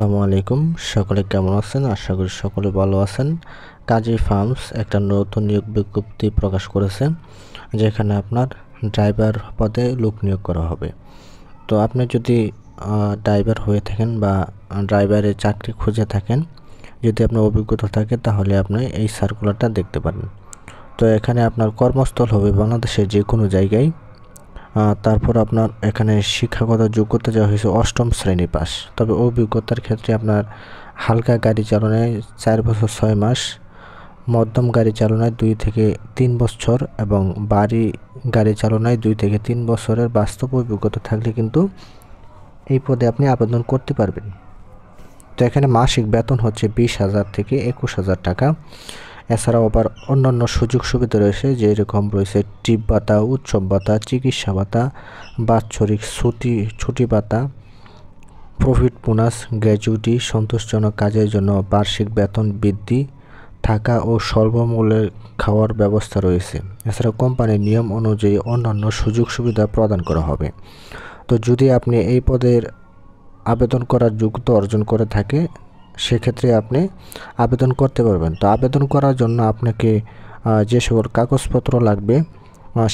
আসসালামু আলাইকুম, সকলে কেমন আছেন? আশা করি সকলে ভালো আছেন। কাজী ফার্মস একটা নতুন নিয়োগ বিজ্ঞপ্তি প্রকাশ করেছে, যেখানে আপনার ড্রাইভার পদে লোক নিয়োগ করা হবে। তো আপনি যদি ড্রাইভার হয়ে থাকেন বা ড্রাইভারের চাকরি খুঁজে থাকেন, যদি আপনার অভিজ্ঞতা থাকে তাহলে আপনি এই সার্কুলারটা দেখতে পারেন। তো এখানে আপনার কর্মস্থল হবে বাংলাদেশের যে কোনো জায়গায়। তারপর আপনার এখানে শিক্ষাগত যোগ্যতা দেওয়া হয়েছে 8ম শ্রেণী পাস। তবে অভিজ্ঞতার ক্ষেত্রে আপনার হালকা গাড়ি চালনায় 4 বছর 6 মাস, মধ্যম গাড়ি চালনায় 2 থেকে 3 বছর এবং ভারী গাড়ি চালনায় 2 থেকে 3 বছরের বাস্তব অভিজ্ঞতা থাকলে কিন্তু এই পদে আপনি আবেদন করতে পারবেন। তো এখানে মাসিক বেতন হচ্ছে 20,000 থেকে 21,000 টাকা। এছাড়াও আবার অন্যান্য সুযোগ সুবিধা রয়েছে, যেরকম রয়েছে টিপ ভাতা, উৎসব ভাতা, চিকিৎসা ভাতা, বাৎসরিক ছুটি ভাতা, প্রফিট বোনাস, গ্র্যাচুইটি, সন্তোষজনক কাজের জন্য বার্ষিক বেতন বৃদ্ধি, থাকা ও স্বল্পমূল্যের খাওয়ার ব্যবস্থা রয়েছে। এছাড়া কোম্পানির নিয়ম অনুযায়ী অন্যান্য সুযোগ সুবিধা প্রদান করা হবে। তো যদি আপনি এই পদের আবেদন করার যোগ্যতা অর্জন করে থাকে, সেক্ষেত্রে আপনি আবেদন করতে পারবেন। তো আবেদন করার জন্য আপনাকে যে সকল কাগজপত্র লাগবে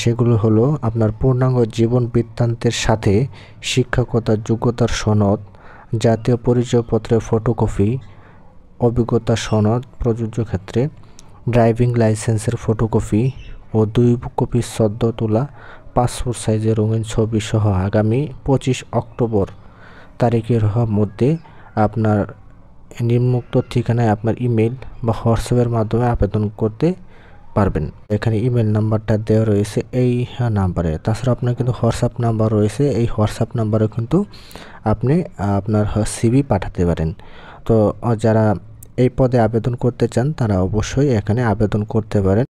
সেগুলো হলো আপনার পূর্ণাঙ্গ জীবন বৃত্তান্তের সাথে শিক্ষাগত যোগ্যতার সনদ, জাতীয় পরিচয়পত্রের ফটোকপি, অভিজ্ঞতা সনদ প্রযোজ্য ক্ষেত্রে, ড্রাইভিং লাইসেন্সের ফটোকপি ও 2 কপি সদ্য তোলা পাসপোর্ট সাইজের রঙিন ছবি সহ আগামী 25 অক্টোবর তারিখের মধ্যে আপনার নিম্নোক্ত ঠিকানায় আপনার ইমেল বা হোয়াটসঅ্যাপের মাধ্যমে আবেদন করতে পারবেন। এখানে ইমেল নাম্বারটা দেওয়া রয়েছে এই নাম্বারে। তাছাড়া আপনার কিন্তু হোয়াটসঅ্যাপ নাম্বার রয়েছে, এই হোয়াটসঅ্যাপ নাম্বারে কিন্তু আপনি আপনার সিভি পাঠাতে পারেন। তো যারা এই পদে আবেদন করতে চান তারা অবশ্যই এখানে আবেদন করতে পারেন।